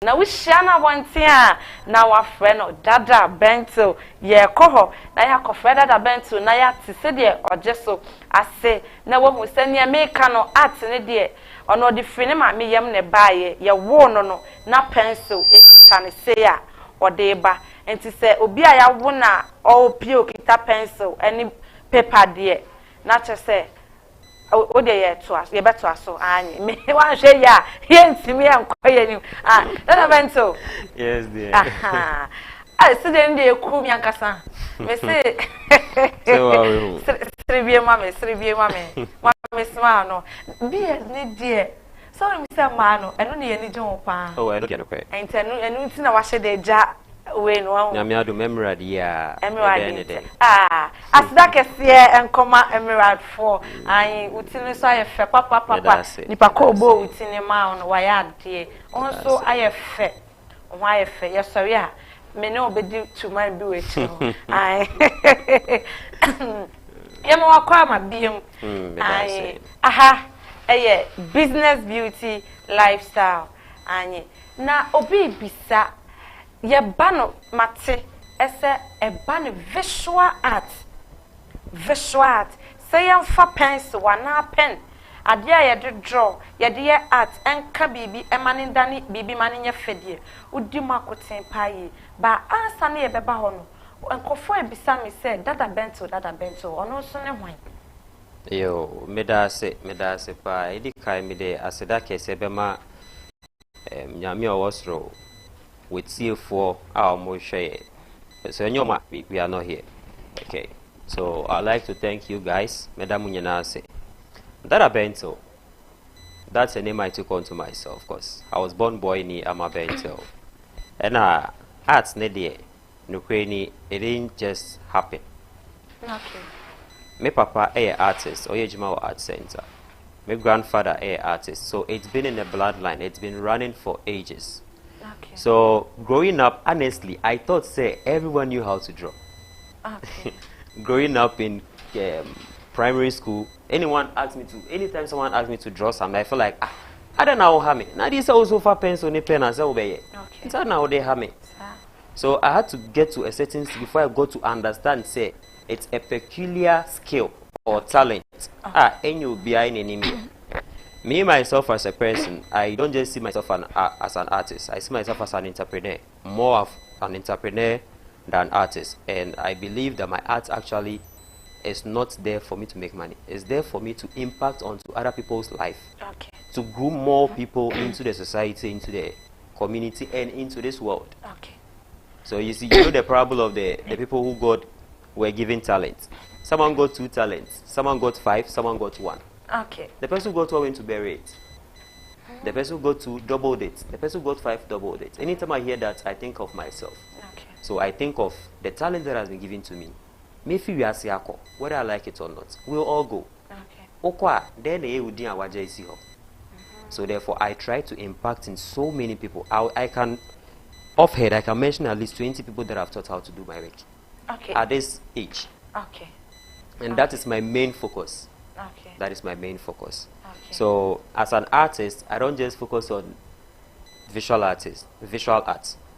na we share na bontia na wa friend dada bento ye koho na ya ko friend dada bento na ya ti se de ojeso ase na wo hu se ne meka no art ne de ono de fini ma me yam ne baaye ye wo no na pencil ekita ne se ya ode ba enti se obi a ya wo na o pie okita pencil any paper de na che se o de ye to as ye beto aso anyi me wan hwe ya ye ntimi ya nkoye ni dada bento yes dear se de ndi eku mi ankasa me se sribie mame mame sma no bie ni die so me se ma no eno ne ye ni je wo pa oh I don't get okay enu ntina wa hye de ja we no nyame ado memory ya asda kese enkoma emerald for ai utini so ayefe papa nipa ko obo utini ma no wa ya de onso ayefe o ayefe yesori a me ne obedi tuma bi we chi ai yemo wakwa ma biem ai aha eye business beauty lifestyle ani na obi bisa ye bano mate ese e ban visual art say yam fa pencil wana pen ade a ye de draw ye de art enka bibi emane dane bibi mane nya fedie udi makoten payi ba ansa na ye beba ho no enkofo ebisa me say dada bento ono so ne hwan yo medase pa edi kai me de aseda kese bema nyame owosro with CF4 our Moshe. So we are not here. Okay. So I'd like to thank you guys. Madam Munyanase. Dada Bento. That's a name I took onto myself, of course. I was born boy ni Ama Bento. And arts nedie. Nukreni, it didn't just happen. Okay. My papa a artist, Oyejima Art Center. My grandfather a artist. So it's been in the bloodline. It's been running for ages. Okay. So growing up, honestly, I thought say everyone knew how to draw. Okay. Growing up in primary school, anytime someone asked me to draw something, I feel like I don't know how me. Now this also for pencil ni pen and say okay. It's not now they have me. So I had to get to a certain stage before I got to understand say it's a peculiar skill or talent. And you'll be in enemy. Me, myself, as a person, I don't just see myself as an artist. I see myself as an entrepreneur. More of an entrepreneur than artist. And I believe that my art actually is not there for me to make money. It's there for me to impact onto other people's life. Okay. To groom more people into the society, into the community, and into this world. Okay. So you see, you know the problem of the people who were given talents. Someone got 2 talents. Someone got 5. Someone got 1. Okay. The person who got 1 went to bury it. The person who got 2 doubled it. The person who got 5 doubled it. Anytime I hear that, I think of myself. Okay. So I think of the talent that has been given to me. Maybe we are siako, whether I like it or not, we'll all go. Okay. Okwa, then so therefore, I try to impact in so many people. I can, offhand, I can mention at least 20 people that I've taught how to do my work. Okay. At this age. Okay. And that is my main focus. Okay. That is my main focus. Okay. So as an artist, I don't just focus on visual arts.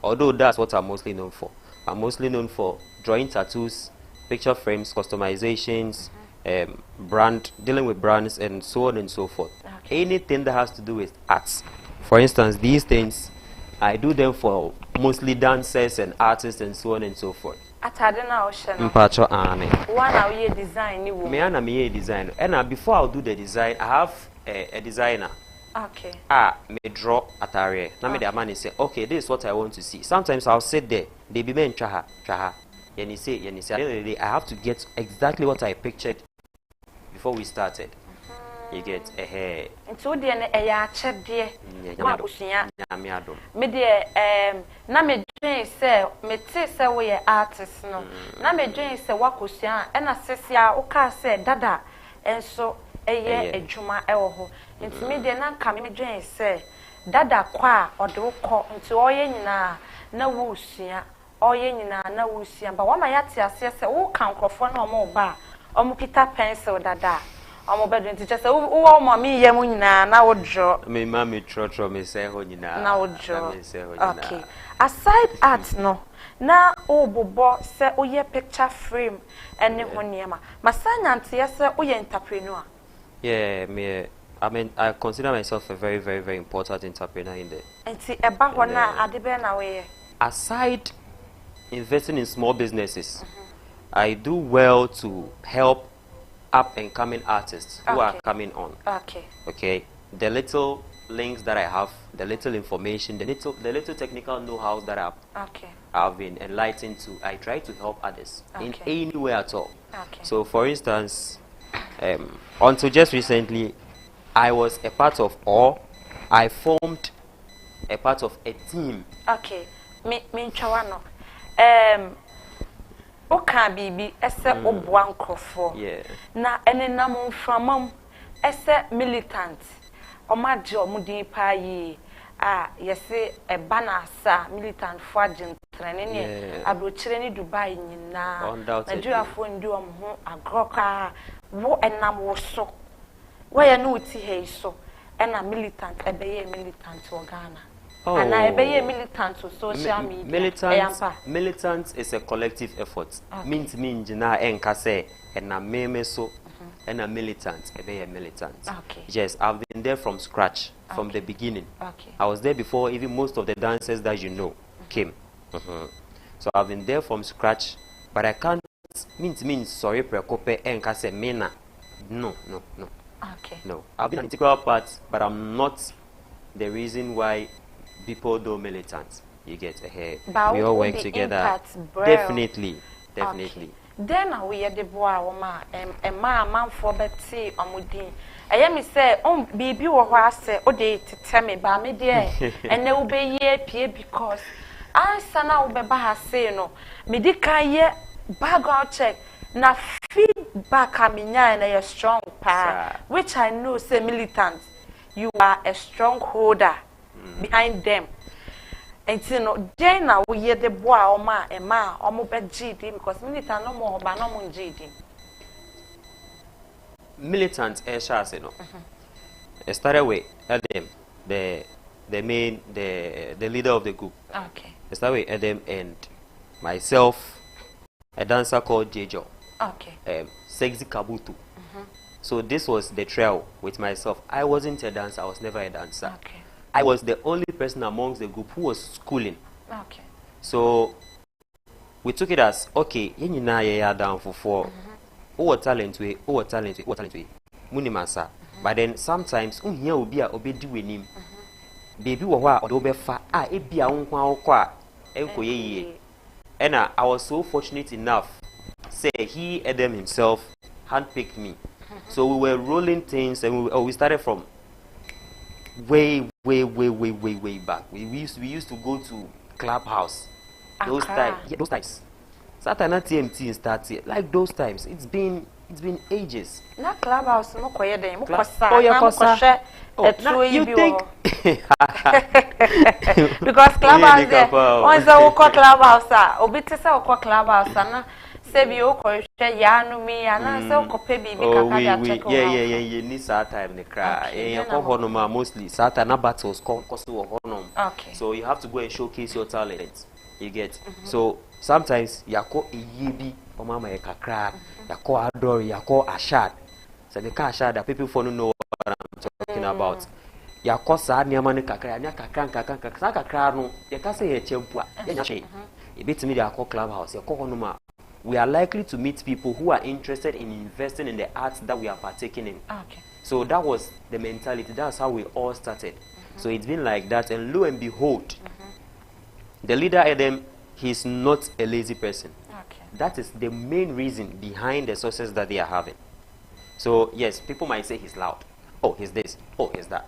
Although that's what I'm mostly known for. I'm mostly known for drawing tattoos, picture frames, customizations, dealing with brands, and so on and so forth. Okay. Anything that has to do with arts. For instance, these things, I do them for mostly dancers and artists and so on and so forth. Atade na ocean. Mpacho ane. One now ye design ni wo. Me ana me design. And before I'll do the design, I have a designer. Okay. Me draw atare. Now me the man say, okay, this is what I want to see. Sometimes I'll sit there. They be men chaha. Yeni say. At the end of the day, I have to get exactly what I pictured before we started. You get a hair. Nti de na eya achede wa osuya nyame adom. Me de na me dwen se me te se we artist no. Na me dwen se wa kosuya e na sesia wo ka se dada enso eye adwuma e wo ho. Nti me de na nka me dwen se dada kwa ode wo kọ nti oye nyina na wo osuya oye nyina na wo osuya ba wa ma yate ase se wo kan krofo na omo ba omo kita pencil dada omo bedroom ti chese wo mami ye mu nyina na wo draw me mami trotro me say ho nyina na wo draw okay aside art no na obobo se oye picture frame ene ho niema masanya nte se oye entrepreneur yeah me I consider myself a very, very, very important entrepreneur in there. Aside investing in small businesses, I do well to help up and coming artists who are coming on. Okay. The little links that I have, the little information, the little technical know-how that I've been enlightened to, I try to help others in any way at all. So, for instance, until just recently, I was a part of, or I formed a part of a team. Okay, me chawano. Oka bibi ese obuan krofo. Yeah. Na ene namu framam ese militant. Omaje omudin pa yi. Yese e bana sa militant fo agentrene ne abrochire ni Dubai nyina. Nigeria fo ndi omho agroka wo enam wo so. Why no ti hey so na militant ebeye militant to Ghana and ebeye militant to social media militant is a collective effort means na enka say na meme so na militant ebeye militant yes I've been there from scratch from the beginning I was there before even most of the dancers that you know came so I've been there from scratch but I can't means sorry prekope enka say mena no no, I've been an integral part, but I'm not the reason why people do militant. You get ahead. We all work together. Definitely. Then we are the boy, man for Betty Omudin. I am say, baby, or I say, day to tell me about me, dear, and they will be ye because I sana ubeba say no, medika ye background check. Na feedback aminya na you strong pa which I know say militant you are a strong holder behind them and you know then na we hear the boy o ma e ma o mo be GD because militant no more ba no mo GD militant sha say no it started with Adam the main the leader of the group it started with Adam and myself a dancer called Jejo. Sexy Kabutu. So this was the trail with myself. I wasn't a dancer. I was never a dancer. I was the only person amongst the group who was schooling. So we took it as okay. You know, yeah, down for four. Oh, talent we. Munimasa. But then sometimes, here will be a obedi with him. Baby, wa odobe fa. It be a unkwa ye. And I was so fortunate enough. Say he Adam himself handpicked me. So we were rolling things and we started from way back. We used to go to Clubhouse. Those times. Saturday TMT started like those times. It's been ages. Na Clubhouse no koye dem mo you think because Clubhouse there once I walk Clubhouse obi te say walk Clubhouse na say bi o ko hwe ya no mi ana say o ko pe bibi kaka ya check yeah ni sa time ne cry e ko ho no ma mostly Saturday na battles ko so ho no so you have to go and showcase your talent you get so sometimes yako eyebi o mama e kakra yako adore yako ashad so the ashad that people for no know what I'm talking about yako sa niama ne kakra nya kakra no ye ka say ye chempua ye nya hwe e betimi yako Clubhouse yako ho no ma we are likely to meet people who are interested in investing in the arts that we are partaking in. So that was the mentality. That's how we all started. So it's been like that. And lo and behold, the leader Adam, he's not a lazy person. That is the main reason behind the success that they are having. So yes, people might say he's loud. Oh, he's this. Oh, he's that.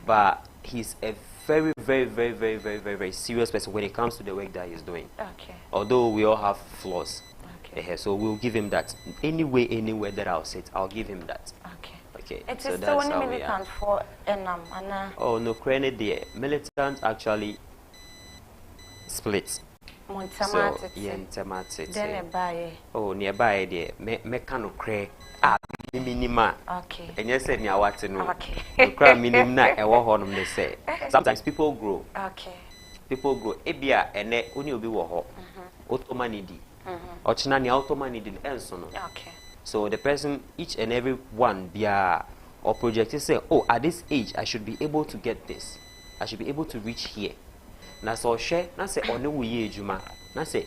But he's a very, very, very, very, very, very, very serious person when it comes to the work that he's doing. Although we all have flaws. So we'll give him that. Anywhere that I'll sit, I'll give him that. Okay. It is so only militant for Enam, oh no, credit there. Militant actually splits. So yeah, then nearby. Oh, nearby there. Me cano cray. minima. Okay. And you said, "I want to know." Okay. Cry minima. I want honum. They say sometimes people grow. Okay. People grow. Ebia ene uni obi wo ho. Automanidi. Ochina ni automanidi enso no. Okay. So the person, each and every one, or project, say, oh, at this age, I should be able to get this. I should be able to reach here. Na so share, na say, oh no, we juma. Na say,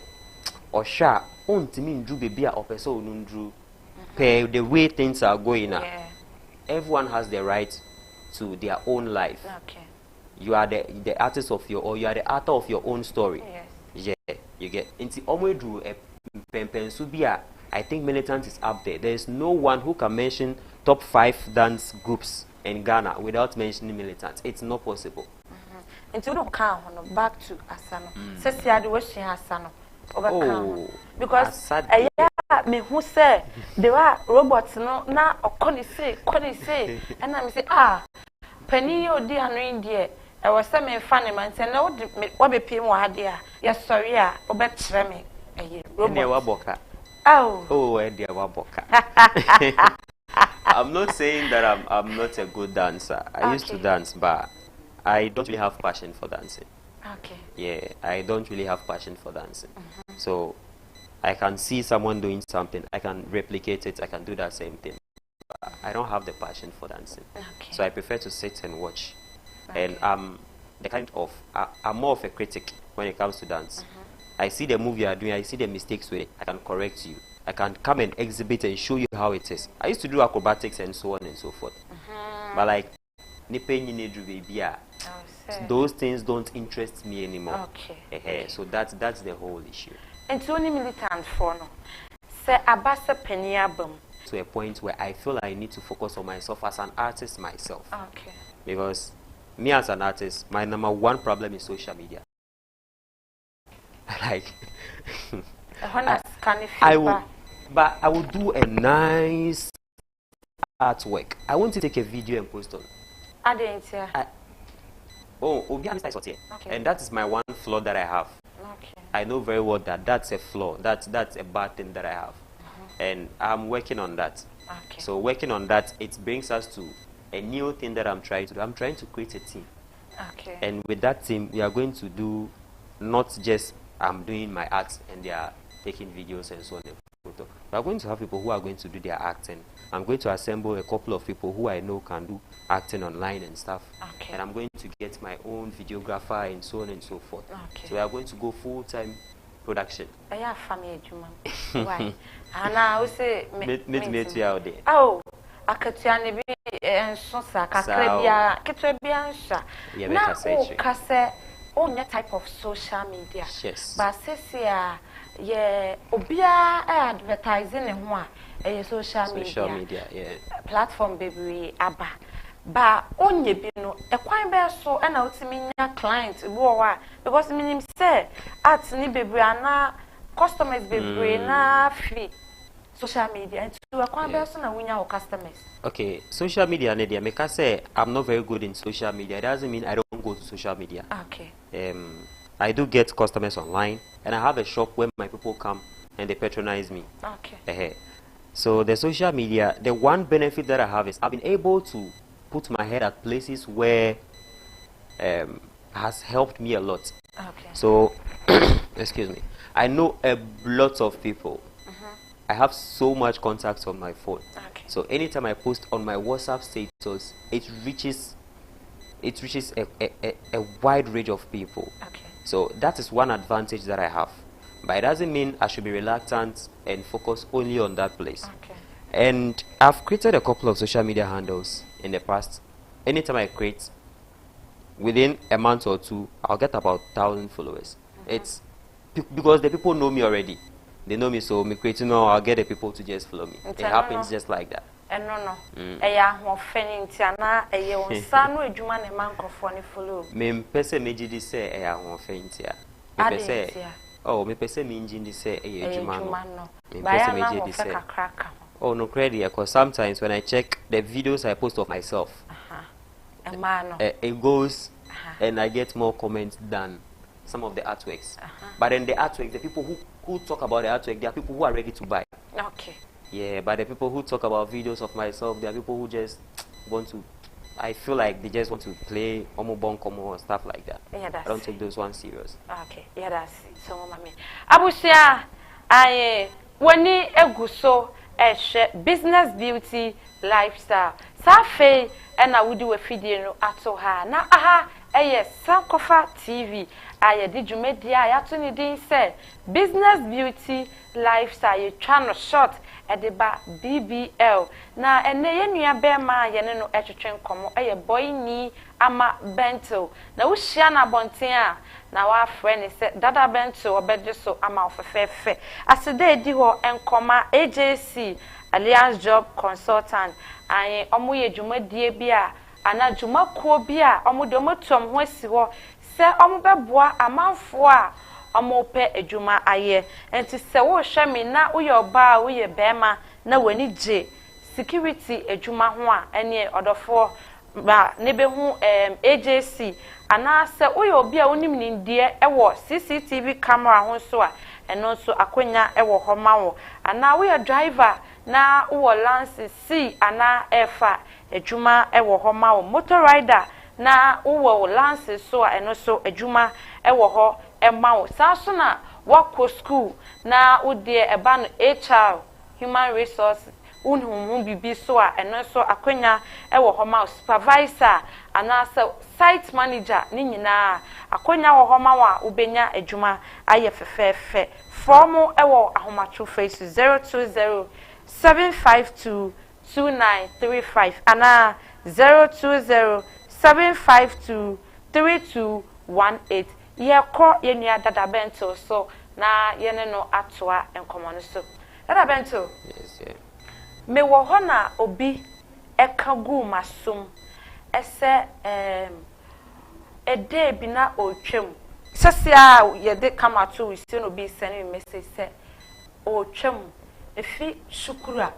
or share, on to me, drew baby, or person, nundru. Per the way things are going now. Yeah. Everyone has the right to their own life. Okay. You are the artist of your, or you are the author of your own story. Yes. Yeah, you get. Into almost drew a pen. I think militant is up there. There is no one who can mention top 5 dance groups in Ghana without mentioning militant. It's not possible. Until you don't count back to Asano. Says you are the Western Asano. Oh, because me who say there are robots no now or can say, and I'm say penny or dear no India. I was some funny man say no what be paying more dear. Yes, sorry, or better me. Robot. Oh, dear Waboka. I'm not saying that I'm not a good dancer. I used to dance, but I don't really have passion for dancing. Okay. Yeah, I don't really have passion for dancing. So I can see someone doing something, I can replicate it, I can do that same thing. But I don't have the passion for dancing. Okay. So I prefer to sit and watch. Okay. And I'm more of a critic when it comes to dance. I see the move you are doing, I see the mistakes with it, I can correct you. I can come and exhibit and show you how it is. I used to do acrobatics and so on and so forth. But like, those things don't interest me anymore. Okay. So that's the whole issue. And to only militant for no. Say abasa peniabum. To a point where I feel I need to focus on myself as an artist myself. Okay. Because me as an artist, my number one problem is social media. Like I will do a nice artwork. I want to take a video and post on. Okay. And that is my one flaw that I have. Okay. I know very well that that's a flaw. That's a bad thing that I have. And I'm working on that. Okay. So working on that, it brings us to a new thing that I'm trying to do. I'm trying to create a team. Okay. And with that team, we are going to do not just I'm doing my acts and they are taking videos and so on and photo. We are going to have people who are going to do their acting. I'm going to assemble a couple of people who I know can do acting online and stuff. Okay. And I'm going to get my own videographer and so on and so forth. Okay. So we are going to go full-time production. I have family, why? And I will say, meet you out there. Oh, I could be and so Sakabia, Ketrebia, Now, on your type of social media. Yes. But says yeah, obia advertising and one a social media platform baby abba. But only be no a quite bear so and out to me clients because meaning say at ni baby na customers baby na free. Social media and to a quite person and win our customers. Okay, social media, Nadia, make I say I'm not very good in social media. It doesn't mean I don't go to social media. Okay. I do get customers online, and I have a shop where my people come and they patronize me. Okay. So the social media, the one benefit that I have is I've been able to put my head at places where has helped me a lot. Okay. So, excuse me, I know a lot of people. I have so much contacts on my phone. Okay. So anytime I post on my WhatsApp status, it reaches a wide range of people. Okay. So that is one advantage that I have. But it doesn't mean I should be reluctant and focus only on that place. Okay. And I've created a couple of social media handles in the past. Anytime I create, within a month or two, I'll get about 1,000 followers. It's because the people know me already. They know me, so me creating now, I'll get the people to just follow me. It happens just like that. No. More funny tiana. Sanu ejuma ne microphone follow. Me pese meji di say more funny tia. Me pese. Oh, me pese me engine di say ejuma no. Me pese meji di say. Oh no credit, because sometimes when I check the videos I post of myself, it goes and I get more comments than some of the artworks. But then the artworks, the people who talk about the artwork, there are people who are ready to buy. Okay. Yeah, but the people who talk about videos of myself, there are people who just want to. I feel like they just want to play omo or stuff like that. Yeah, that's I don't take those ones serious. Okay, yeah, that's it. So, mommy, Abusia, I when eguso business beauty lifestyle. Safe and I would do a video ato ha na aha yes Sankofa TV. I did you media I actually didn't say business beauty lifestyle you try short at the back BBL na ene ye nua be ma ye ne no etwetwe nkomo boy ni ama bento na wo hia na bonten a na wa frɛ ne sɛ dada bento obedwe so ama ofefefe asede edi ho enkoma AJC Alliance Job Consultant ayi omo ye dwumadie bi a ana dwumakuo bi a omo de omotom ho asi ho sɛ omo beboa amanfo a omo pe adwuma aye enti sɛ wo hwɛ me na wo ye oba wo ye bema na wani gye security adwuma ho a ene odofo ba ne be hu AJC ana sɛ wo ye obi a wonim nindie ewo CCTV camera ho so a eno so akonya ewo ho ma wo ana wo ye driver na wo lance C ana efa adwuma ewo ho ma wo motor rider na wo lance so a eno so adwuma ewo ho ema wo saso na wako school na wo de eba no HR human resources unhum bibi so a eno so akonya ewo ho ma wo supervisor ana site manager ni nyina akonya wo ho ma wa ubenya adwuma aye fefefe formu ewo ahomacho face 020 7522935 ana 020-752-3218 yeko yenua dada bento so na yene no atoa enkomo no so dada bento Yes, yeah. me wo ho na obi ekagu masum ese ede bi na otwem sesia ye de kama to we see no bi send me message say otwem efi shukura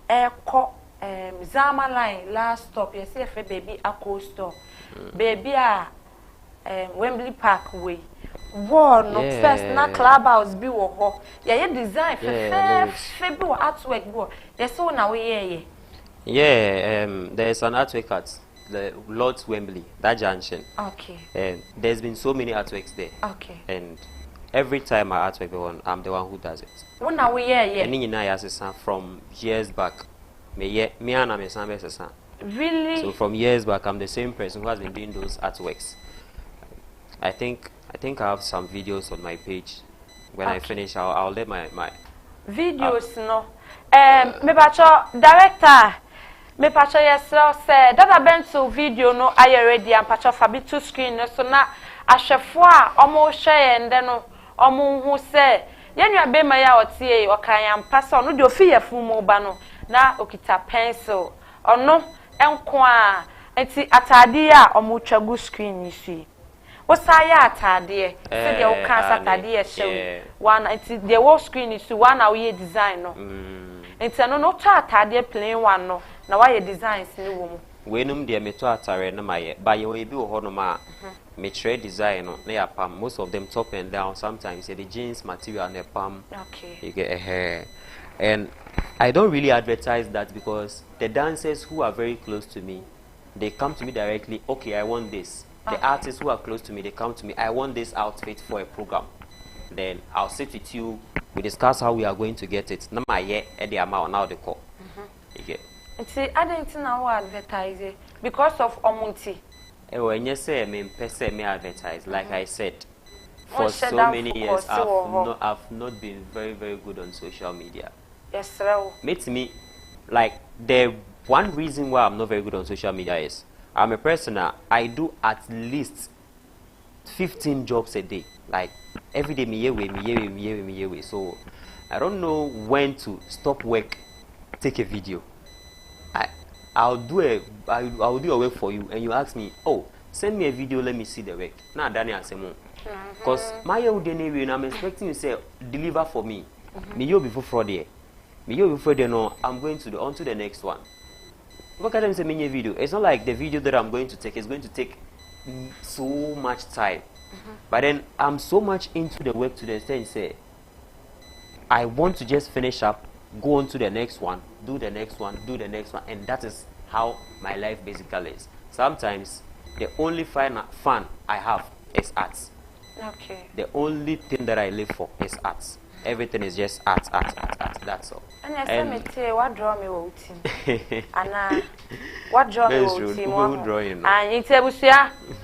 eko Zama line last stop you see efe baby ako store baby a Wembley Park way war no first na clubhouse bi wo ho ye design fe bi wo artwork bi wo ye so na we ye there's an artwork at the Lord's Wembley, that junction. Okay. And there's been so many artworks there. Okay. And every time I artwork, I'm the one who does it. When are we here? And in from years back. Me and I'm a Really? So from years back, I'm the same person who has been doing those artworks. I think I have some videos on my page. When I finish, I'll let my videos no. Me pacho director. Me pacho yesro say dada bento video no aye ready and pacho fabi two screen no so na ahwefo a omo hwe ende no omo hu say yenua be ma ya otie o kan ya mpasa no de ofi yafu mu ba no na okita pencil ono enko a enti atade a omo twagu screen ni si wo sa ya atade se de o kan atade e hye one enti de wo screen ni si one a we design no enti no no twa atade plain one no na why designs ni wo mu wenum de meto atare na maye ba ye we bi wo ho no ma me trade design no na ya pam most of them top and down sometimes the jeans material na pam okay you get a hair and I don't really advertise that because the dancers who are very close to me they come to me directly. Okay, I want this. The artists who are close to me they come to me, I want this outfit for a program. Then I'll sit with you, we discuss how we are going to get it na maye e the amount now the call you get. See, I didn't know advertise it because of Omunti. When you say me advertise, like I said, for so many years I've not been very good on social media. Yes, sir. Makes me like the one reason why I'm not very good on social media is I'm a person I do at least 15 jobs a day. Like every day me away. So I don't know when to stop work, take a video. I'll do a work for you and you ask me, oh, send me a video, let me see the work. Now Daniel say more. Because my old day I'm expecting you say deliver for me. Me you before Friday. Me you before Friday no, I'm going to on to the next one. Look at them say me video. It's not like the video that I'm going to take is going to take so much time. But then I'm so much into the work to the extent say I want to just finish up go on to the next one, do the next one, do the next one, and that is how my life basically is. Sometimes the only fun I have is arts. Okay. The only thing that I live for is arts. Everything is just art. That's all. And I say, what draw me with team? And what draw me with team? And it's a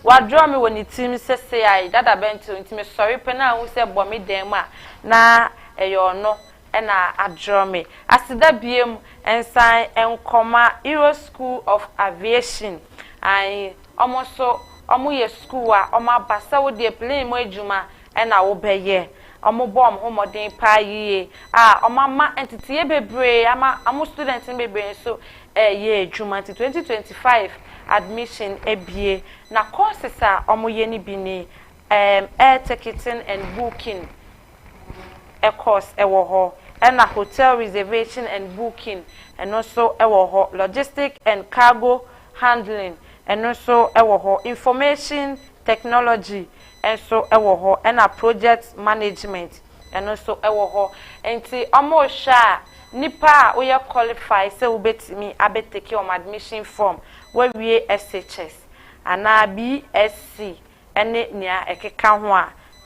what draw me when the team says, I that I bent to intimate sorry, Pena, who said, Bommy Dema, na a your no, and I draw me. As to that BM and sign and comma, Euro School of Aviation. I almost so. Omo school oma basa wo de plane mo adwuma e na wo beye omo bom homodin pa yie oma ma entity bebre ama amo students bebre so ye adwuma 2025 admission ebie na courses omo ye ni bi ni air ticketing and booking a course wo ho and a hotel reservation and booking and also wo ho logistic and cargo handling and also information technology and so and a project management and also enti omo sha nipa we qualify say we betimi abetake on admission form where we SHS and BSc ene nia ekeka ho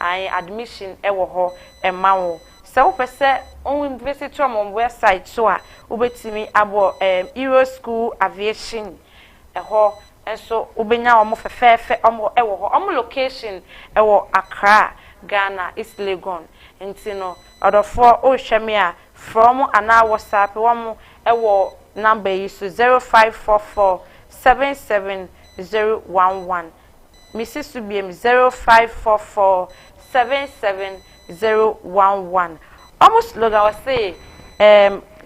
a admission ema wo so we pese on visit on website so a we betimi abo Euro School Aviation and so ubenya omo fefefe omo omo location ewo Accra Ghana East Legon nti no odofo o hweme a from ana WhatsApp omo ewo number yi so 0544 77011 Mrs. Subiem 0544 77011 almost slogan was say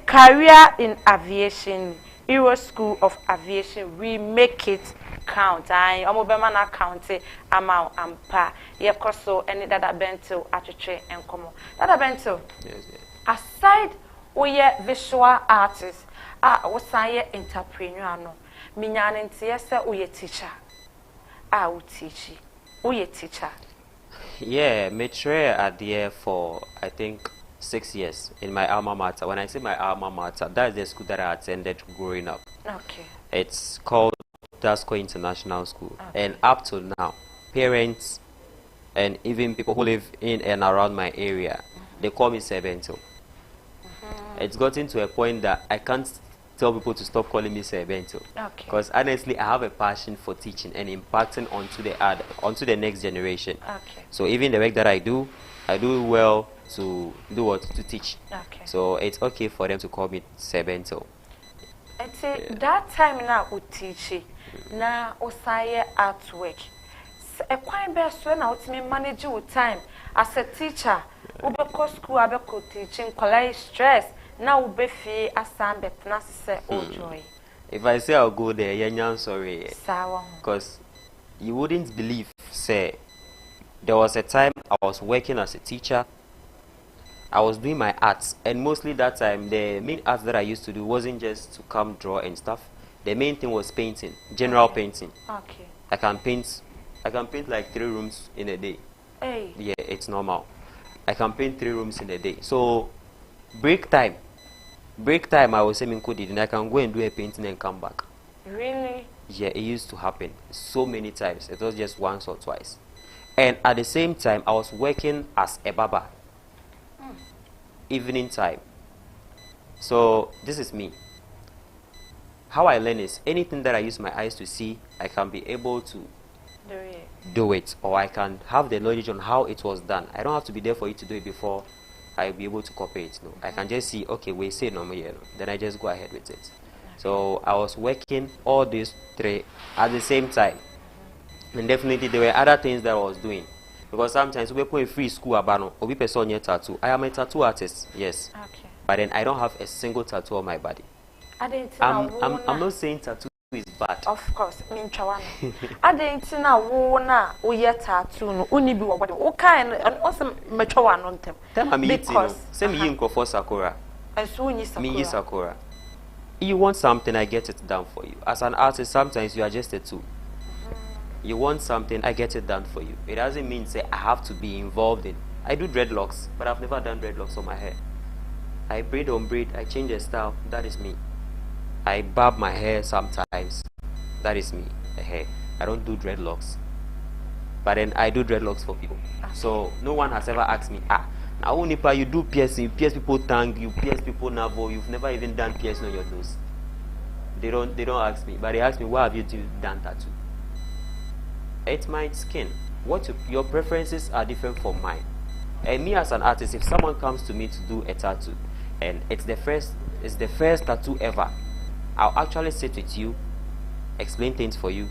career in aviation Euro School of Aviation, we make it count. I omobema na count amount ampa. Ye koso any dada bento atuche enkomo. Dada bento. Yes. Aside oye visual artist, wosaye entrepreneur no. Minyane ntiye se oye teacher. U teachi. Oye teacher. Yeah, mature at there for I think 6 years in my alma mater. When I say my alma mater, that's the school that I attended growing up. Okay. It's called Dasco International School. Okay. And up to now, parents and even people who live in and around my area, they call me Sebento. It's gotten to a point that I can't tell people to stop calling me Sebento. Okay. Because honestly, I have a passion for teaching and impacting onto the next generation. Okay. So even the work that I do well to do what to teach. Okay. So it's okay for them to call me Sebento. I say that time now we teach na osaye artwork. A quite best when I me manage with time as a teacher. Ube ko school abe ko teaching college stress. Now ube fee asam bet na se joy. If I say I'll go there, I'm sorry. Sawa. Because you wouldn't believe, say, there was a time I was working as a teacher. I was doing my arts, and mostly that time the main art that I used to do wasn't just to come draw and stuff. The main thing was painting, general painting. Okay. I can paint like 3 rooms in a day. Hey. Yeah, it's normal. I can paint 3 rooms in a day. So break time I was saying and I can go and do a painting and come back. Really? Yeah, it used to happen so many times. It was just once or twice. And at the same time I was working as a barber. Evening time. So this is me. How I learn is anything that I use my eyes to see, I can be able to do it, or I can have the knowledge on how it was done. I don't have to be there for you to do it before I'll be able to copy it. No, I can just see, okay, we say no more, then I just go ahead with it. So I was working all these 3 at the same time, and definitely there were other things that I was doing. Because sometimes we go free school abano or we person your tattoo. I am a tattoo artist, yes. Okay. But then I don't have a single tattoo on my body. I'm not saying tattoo is bad. Of course, mean chawana. I didn't know wona o ye tattoo no uni bi wo body. O kind and also mechawa no ntem. Because say me yin for Sakura. And so you Sakura. Me Sakura. You want something, I get it done for you. As an artist, sometimes you are just a tool. You want something, I get it done for you. It doesn't mean say I have to be involved in. I do dreadlocks, but I've never done dreadlocks on my hair. I braid on braid, I change the style, that is me. I barb my hair sometimes, that is me. I don't do dreadlocks, but then I do dreadlocks for people. So no one has ever asked me, now Nipa, you do piercing, you pierce people tongue, you pierce people navel, you've never even done piercing on your nose. They don't ask me, but they ask me, why have you done tattoo? It's my skin. Your preferences are different from mine. And me as an artist, if someone comes to me to do a tattoo, and it's the first tattoo ever, I'll actually sit with you, explain things for you.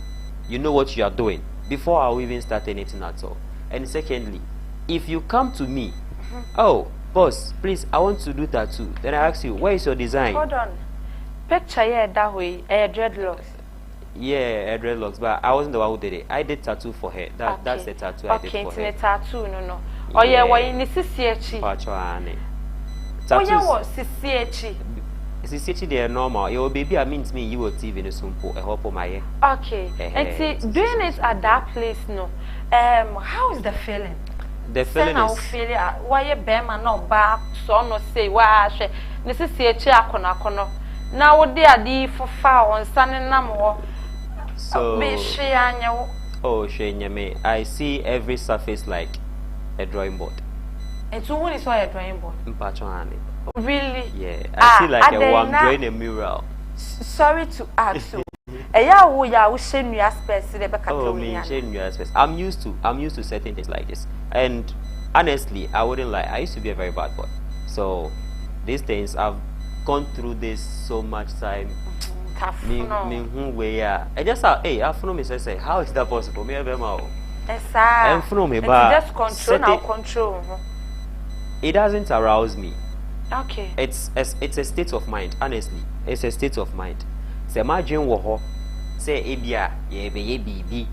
You know what you are doing before I'll even start anything at all. And secondly, if you come to me, oh boss, please, I want to do tattoo, then I ask you, where is your design? Hold on. Picture that way, dreadlocks. Yeah, dreadlocks, but I wasn't the one who did it. I did tattoo for her. That's the tattoo I did for her. Okay, it's a tattoo, no. Oh yeah, why in the CCH? Oh yeah, what CCH? CCH they are normal. Your baby means me you will TV in the sumpo. I hope my hair. Okay, and see, doing it at that place, no. How is the feeling? The feeling is. Why you bear man no back? So no say why? This is CCH akono. Now they are the for far on Sunday namo. So oh me, I see every surface like a drawing board. And so when is why a drawing board? Really? Yeah, I see like a one drawing a mural. Sorry to ask you. We shame new aspects. Oh, me shame new aspects. I'm used to certain things like this. And honestly, I wouldn't lie. I used to be a very bad boy. So these things I've gone through this so much time. Tough. I just say, how is that possible? Me just control. It doesn't arouse me. Okay. It's a state of mind. Honestly, it's a state of mind. Say imagine wo say ebia ye be bibi.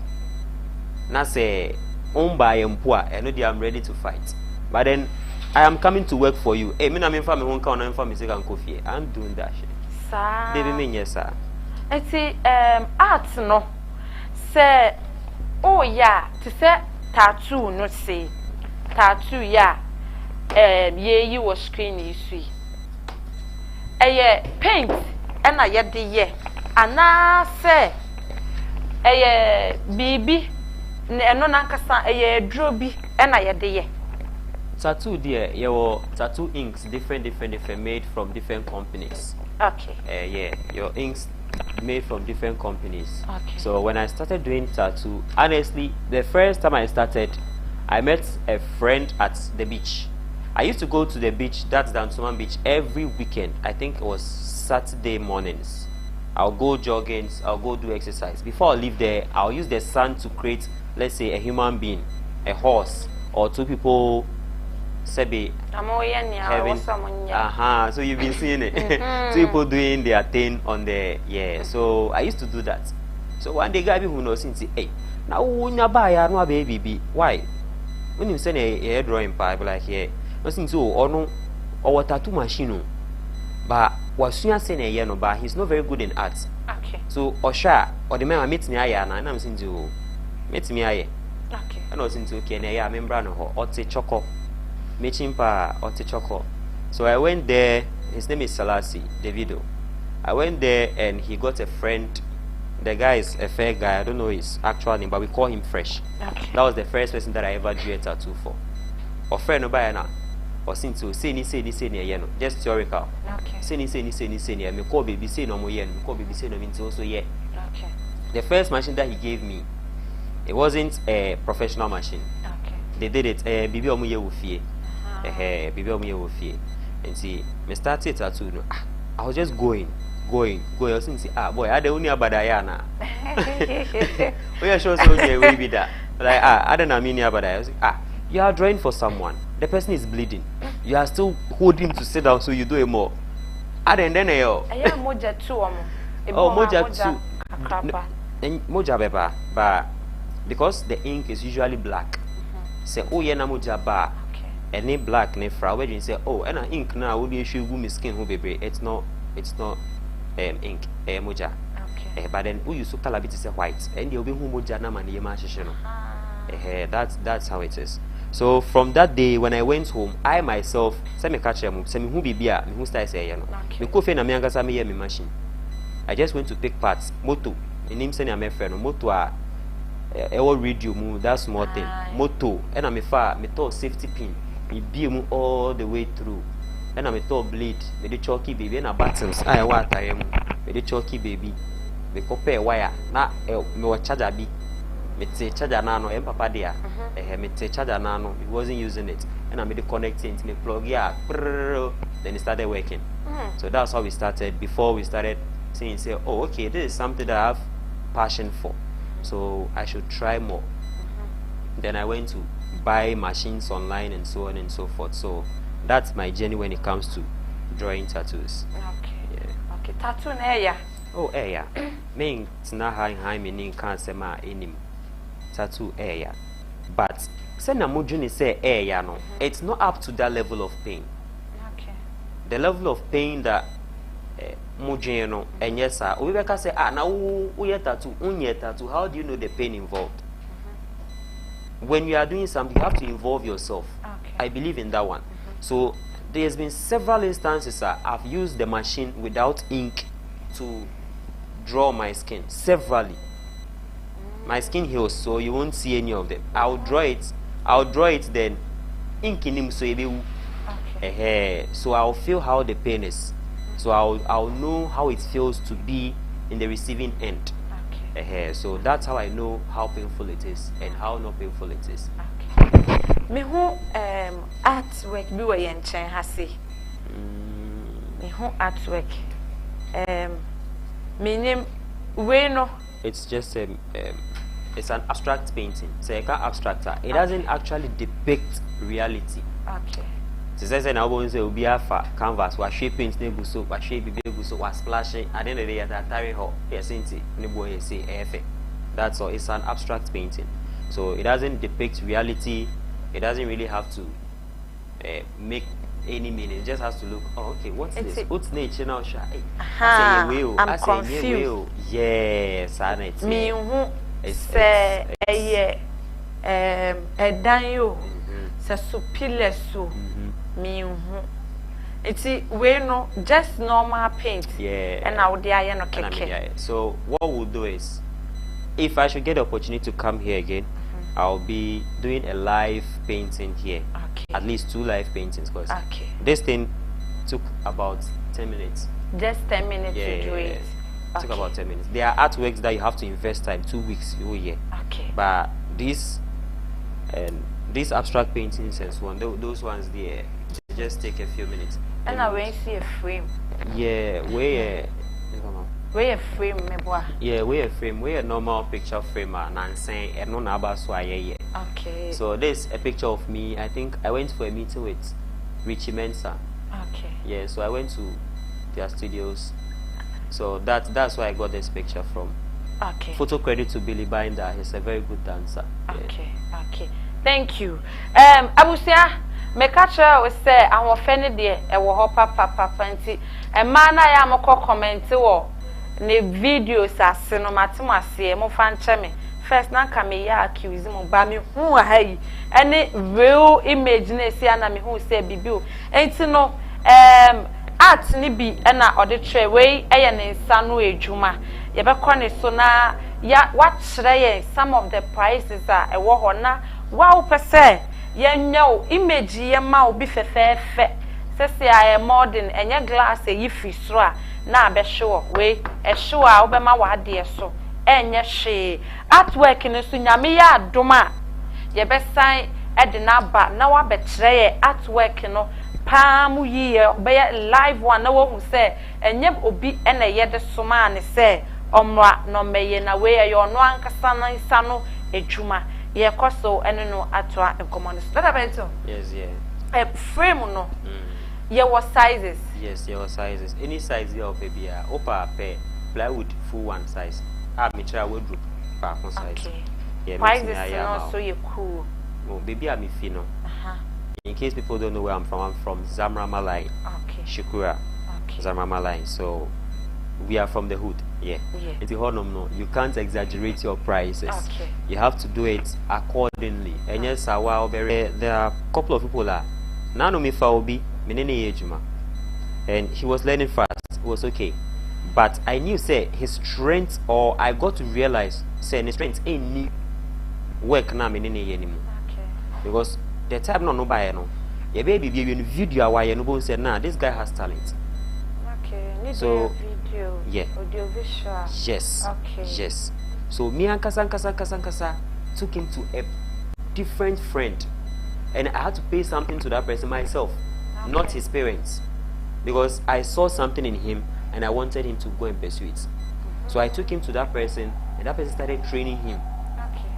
Na say umba yempua, I'm ready to fight. But then I am coming to work for you. Me na me fa me won ka na me fa me say kan kofie. I'm doing that shit. Sir. Baby me yes sir. Eti art no. Say oh yeah, to say tattoo no say. Tattoo yeah. Ye you was screen you see. Paint and I yet the ye. And now say baby no nankasa droby and I yet the ye. Tattoo dear, your tattoo inks different made from different companies. Okay. Your inks made from different companies. Okay. So when I started doing tattoo, honestly, the first time I started, I met a friend at the beach. I used to go to the beach, that's down Suman Beach, every weekend. I think it was Saturday mornings. I'll go jogging, I'll go do exercise. Before I leave there, I'll use the sun to create, let's say, a human being, a horse, or two people. Sebi having, so you've been seeing it. Two people doing their thing on the so I used to do that. So one day guy who knows since hey now when you buy no baby why when you send a hair drawing pipe like here nothing so or no or tattoo machine but was soon saying a year no but he's not very good in art. Okay. So Osha or the man meet me and I'm saying to meet me okay. And I was into okay and I remember no or say choco. Mechimpa Otichoko. So I went there, his name is Salasi, Davido. I went there and he got a friend. The guy is a fair guy, I don't know his actual name, but we call him Fresh. Okay. That was the first person that I ever drew a tattoo for. Or friend no or since to say ni just theoretical. Okay. Say ni me call baby say no more yen, me call baby say no means also yeah. Okay. The first machine that he gave me, it wasn't a professional machine. Okay. They did it bibi omuye wofie. Bibi omuye wofie. And see, me started tattoo no. I was just going. I was saying, boy, I don't know about Diana. We are sure so we be that. Like, I don't know about that. You are drawing for someone. The person is bleeding. You are still holding to sit down, so you do it more. Then moja too. Moja too. Moja beba, but because the ink is usually black. Say, oh, yeah, na moja ba. Any black, ne fra. When you say, oh, and ink now, will you show me skin who baby? It's not ink, moja. Okay. But then who you so color bit is white, and you'll be who moja na man yema shishino. That's how it is. So from that day when I went home, I myself say me catch them, say me who be bia, me who start say you know. Me ko fe na me angasa me me machine. I just went to pick parts, moto. In him say my friend, moto a will radio move that small thing. Moto, and I'm me thought safety pin, me beam all the way through. And I'm thought blade, me the chalky baby, and a buttons. I what I am, me the chalky baby, me copper wire, na me wa charger be. Me say charger nano, and papa there. Me say charger nano, he wasn't using it. And I made the connecting to me plug yeah, then it started working. So that's how we started. Before we started saying, say, oh, okay, this is something that I have passion for, so I should try more. Then I went to buy machines online and so on and so forth. So that's my journey when it comes to drawing tattoos. Okay. Yeah. Okay. Tattoo area. Oh, area. Me tina high meaning can't say my enim tattoo area, but say na mujuni say area no. It's not up to that level of pain. Okay. The level of pain that mujuni no, and yes sir, we can say now we tattoo. How do you know the pain involved? When you are doing something, you have to involve yourself. Okay. I believe in that one. So there's been several instances I've used the machine without ink to draw my skin. Severally. My skin heals, so you won't see any of them. I'll draw it then ink in him so it will. Okay. So I'll feel how the pain is. So I'll know how it feels to be in the receiving end. Okay. So that's how I know how painful it is and how not painful it is. Okay. Me who artwork bi we yenchen ha se. Me who artwork. Me name we no. It's just it's an abstract painting. So I can't abstract it. It doesn't actually depict reality. Okay. So say na obo say obi afa canvas wa shape paint na egu so wa shape bibi egu so wa splashing at the end of the day that carry her yes inti ne boy say efe. That's all. It's an abstract painting. So it doesn't depict reality. It doesn't really have to make any meaning. It just has to look, oh okay, what's this? What's nature now? I'm confused. Yes, and it's me who say danyo sa supile so me who it's we no just normal paint. Yeah. And now they are no keke. So what we'll do is, if I should get the opportunity to come here again, I'll be doing a live painting here. Okay. At least 2 live paintings, because this thing took about 10 minutes. Just 10 minutes to do it. Took about 10 minutes. There are artworks that you have to invest time, 2 weeks. Oh yeah. Okay. But these abstract paintings and so on, those ones they just take a few minutes. And I will see a frame. Yeah, we a frame, me boy. Yeah, we a frame. We a normal picture frame, and saying no naba so yeah. Okay. So this a picture of me. I think I went for a meeting with Richie Mensa. Okay. Yeah, so I went to their studios. So that's where I got this picture from. Okay. Photo credit to Billy Binder. He's a very good dancer. Okay. Yeah. Okay. Thank you. Abusia, me catch we say I want fene de e wo ho papa nti e ma na ya moko comment wo ne videos ase no matemo ase mo fa nche me first na ka me ya accuse mo ba me hu ha yi ene real image na esi ana me hu say bibio enti no art ni bi na ode tre we eye ne nsa no ejuma ye be kɔ ne so na ya what ye some of the prices e wo ho na wow pese ye nya image ye ma obi fefefe sese a modern enye glass e yifi so a na abehwe we ehwe a obema wade so enye hwe artwork ne so nyame ya adoma ye besan e de na ba na wa betre ye artwork no paamu yiye be live one na wo hu se enye obi ene ye de soma ne se omra no meye na we ye ono ankasa na nsa no ejuma ye koso ene no atwa enkomo no that about yes yeah frame no ye what sizes yes your sizes any size you baby opa pe plywood full one size me try wardrobe pa one size okay yeah prices no so you cool oh baby me feel no in case people don't know where I'm from Zamrama line. Okay. Shukura. Okay. Zamrama line. So we are from the hood. Yeah. It's a no. You can't exaggerate your prices. Okay. You have to do it accordingly. And yes, there are a couple of people that nano me faobi menene ejuma, and he was learning fast. It was okay, but I knew say his strength, or I got to realize say his strength ain't new work na menene anymore. Okay. Because the time no buy no. Your baby be in video why you no say nah, this guy has talent. Okay. So video. Yeah. Audio visual. Yes. Okay. Yes. So me and Kasa took him to a different friend, and I had to pay something to that person myself, not his parents, because I saw something in him and I wanted him to go and pursue it. So I took him to that person, and that person started training him. Okay.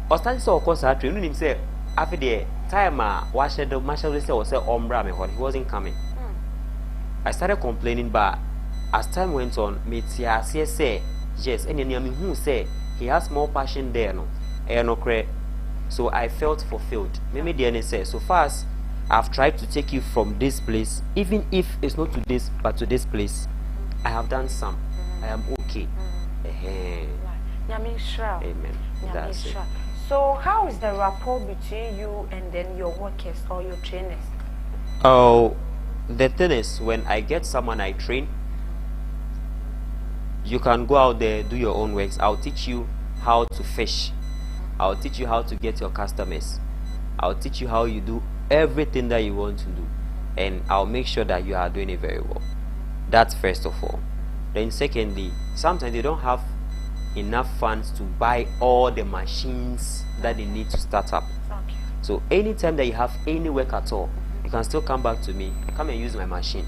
I started so of course I training him. Say after the time watched the marshal say was ombra me when he wasn't coming. I started complaining, but as time went on, me say yes, and then who say he has more passion there, no, so I felt fulfilled. Maybe the NS say so far as I've tried to take you from this place, even if it's not to this but to this place, I have done some. I am okay. Amen. That's it. So how is the rapport between you and then your workers or your trainers? Oh, the thing is, when I get someone I train, you can go out there, do your own works. I'll teach you how to fish. I'll teach you how to get your customers. I'll teach you how you do everything that you want to do. And I'll make sure that you are doing it very well. That's first of all. Then secondly, sometimes they don't have enough funds to buy all the machines that they need to start up. Okay. So anytime that you have any work at all, you can still come back to me. Come and use my machine.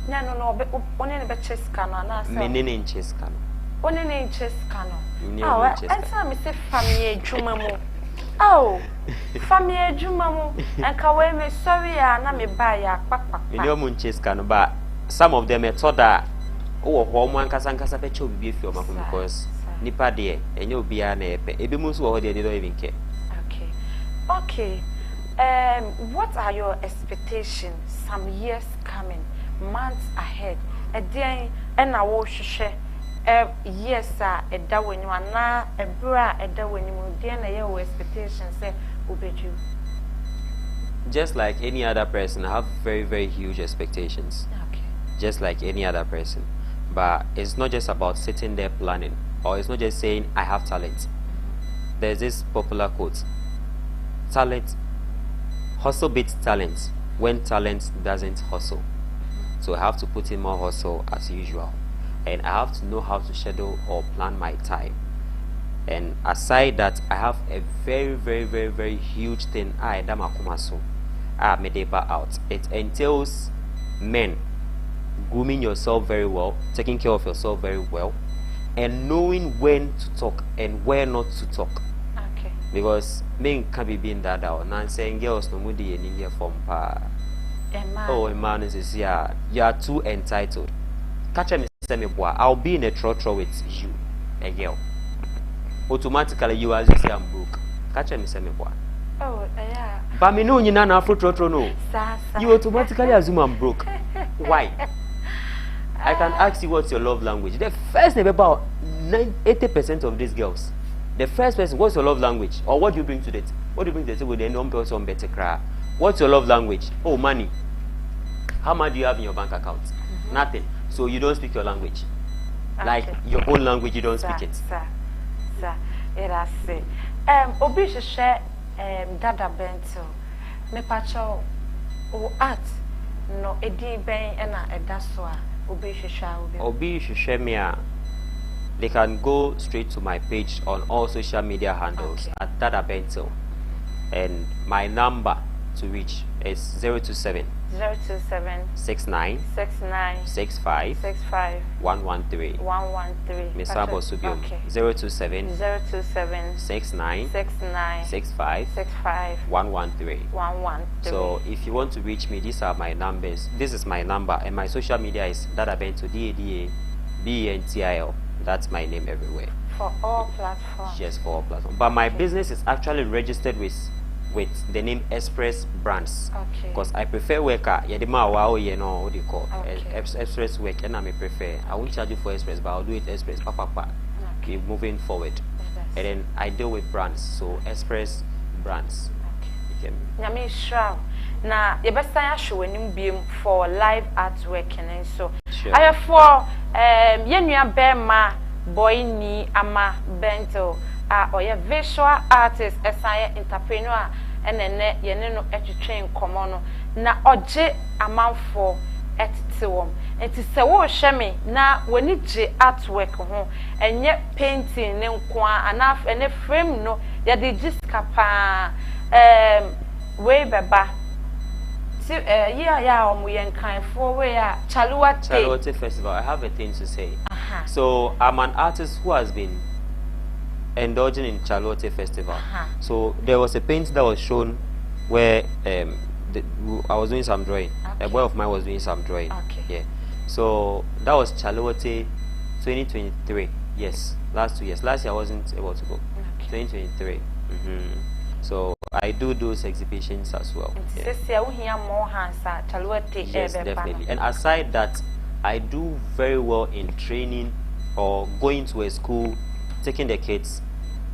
No. Only the chess canon. Menene in chess canon. Only in chess canon. Oh, I say family jumamu. Oh, family jumamu. And kawe me sorry na me buy ya papa. Minimum chess canon, but some of them are taught that home one kasa pecho be if you because nipa there and you'll be an epe. Ebi musu or they don't even care. Okay. What are your expectations some years coming, months ahead? And I will share yes, sir, a da when you are now a bra, a da when you move there, your expectations say, you. Just like any other person, I have very, very huge expectations. Okay. Just like any other person. But it's not just about sitting there planning, or it's not just saying I have talent. There's this popular quote: talent, hustle beats talent when talent doesn't hustle. So I have to put in more hustle as usual, and I have to know how to schedule or plan my time. And aside that, I have a very, very, very, very huge thing I damakumaso medeba out. It entails men grooming yourself very well, taking care of yourself very well, and knowing when to talk and where not to talk. Okay. Because men can be being that out. Now saying girls no mudi any here from pa. Oh, a man is yeah, you are too entitled. Catch me say me boy, I'll be in a trotro with you, a girl. Automatically you as you say I'm broke. Catch me say me boy. Oh, yeah. But me no you na afro trotro no. You automatically assume I'm broke. Why? I can ask you what's your love language. The first name about 80% of these girls. The first person, what's your love language? Or what do you bring to it? What do you bring to the table? Then don't person better cry. What's your love language? Oh, money. How much do you have in your bank account? Nothing. So you don't speak your language. Okay. Like your own language, you don't speak it. Sir, it has say. Obi share dada bento. Me pacho o art no edi ben ena edaswa. Obi share me. They can go straight to my page on all social media handles at Dada Bento, and my number to reach is 027 69 65 113. Miss Abo Subium 027 69 65 113. So if you want to reach me, these are my numbers. This is my number, and my social media is Dada Bento, DADABENTIL. That's my name everywhere. For all platforms. Yes, for all platforms. But my business is actually registered with with the name Express Brands. Okay. Because I prefer worker. Yeah, the ma wow, you know what they call Okay. Express work, and I may prefer. I won't charge you for Express, but I'll do it Express. Papa. Okay. Keep moving forward, and then I deal with brands. So Express Brands. Okay. Nyame sure. Na ye best ya show anim biem for live artwork and so. Sure. I have for yenua bema boy ni ama bento or ye visual artist esan entrepreneur ene ye no etwetwen komo no na oje amanfo etete wom enti se wo hwe me na woni je artwork ho enye painting ne nkoa ana ene frame no ye de jiska pa we beba Chaluate Festival. I have a thing to say. So I'm an artist who has been indulging in Chaluate Festival. So there was a paint that was shown where I was doing some drawing. A boy of mine was doing some drawing. Yeah. So that was Chaluate 2023. Yes, last 2 years. Last year I wasn't able to go. 2023. So I do those exhibitions as well. Yes, definitely. And aside that, I do very well in training or going to a school, taking the kids.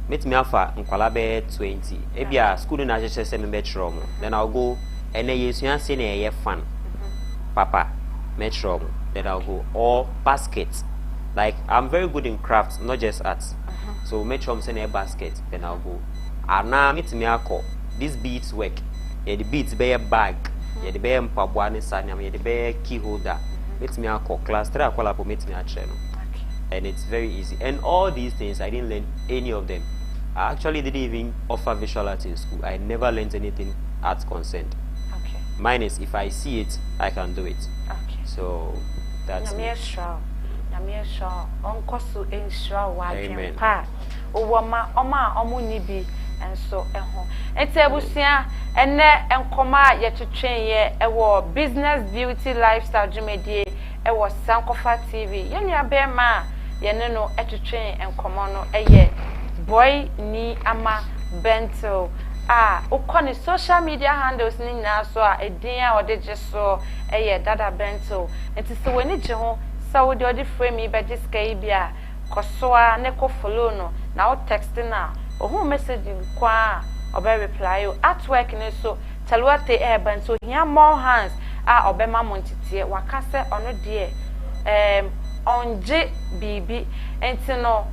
Meet me for Nkwalabe 20. Maybe a school in Ajax metro. Then I'll go and then you see fun. Papa, metro. Then I'll go or baskets. Like I'm very good in crafts, not just arts. So metro send a basket. Then I'll go. And now meet me this beads work. Yeah, the beads be a bag. Yeah, the be mpaboane sanya. Yeah, the be key holder. Meet me class 3 akwala po meet me channel. And it's very easy. And all these things I didn't learn any of them. I actually didn't even offer visual arts in school. I never learned anything arts concerned. Mine is if I see it, I can do it. So that's me. Amen. And so etebusia ene enkoma ye twetwen ye ewo business beauty lifestyle jumedie ewo Sankofa TV yenua be ma ye ne no etwetwen enkomo no eye boy ni ama bento ukoni social media handles ni nyina so edin a odeje so eye dada bento enti se weni je ho so de odi frame be jiska ibia kosoa ne ko follow no na o text na who message kwa obe reply you artwork ne so Chaluate bento here more hands obema montitie wakase ono de onje bibi enti no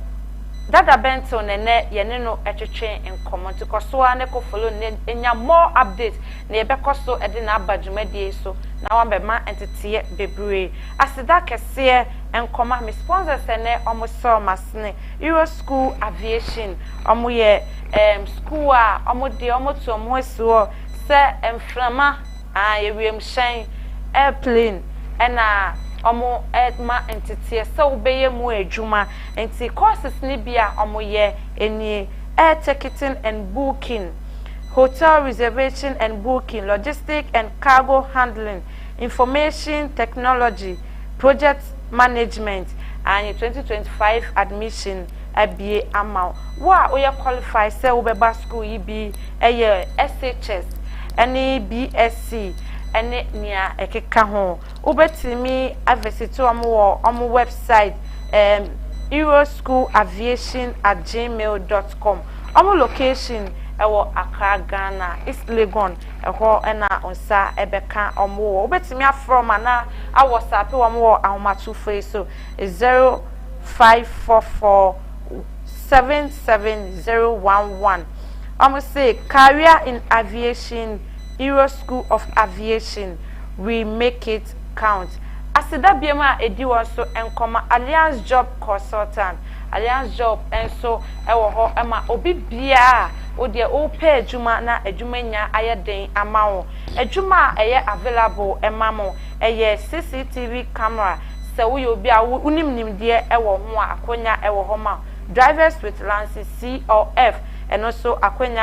dada bento ne ye no etwetwen enkomo to kosoa ne ko follow ne enya more update na ye bekoso ede na abadwumadie so na wa bema entite bebre asida kese enkoma me sponsors ene omoso masne Euro School Aviation omoye school omode omoto omoso se emframa yewiem shen airplane ena omo edma entity so obeye mu adwuma enti courses ni bia omoye eni air ticketing and booking, hotel reservation and booking, logistic and cargo handling, information technology, project management, and 2025 admission ABA amount. Wa we qualify say we be school EB SHS any BSc any nia ekeka ho ubetimi avesito omo website euroschoolaviation@gmail.com omo location ewo Accra Ghana East Legon eho na onsa ebeka omo ubetimi afrom ana a WhatsApp omo ahomatu face so 0544 77011 say career in aviation, Euro School of Aviation, we make it count. Asida biema edi so enkoma Alliance Job Consultant, Alliance Job enso ewo ho ema obi bia o de o pay adwuma na adwuma nya ayeden amawo adwuma eye available emamo eye CCTV camera se wo yo bia unimnim de ewo ho akonya ewo ho ma drivers with license C or F and also akwenya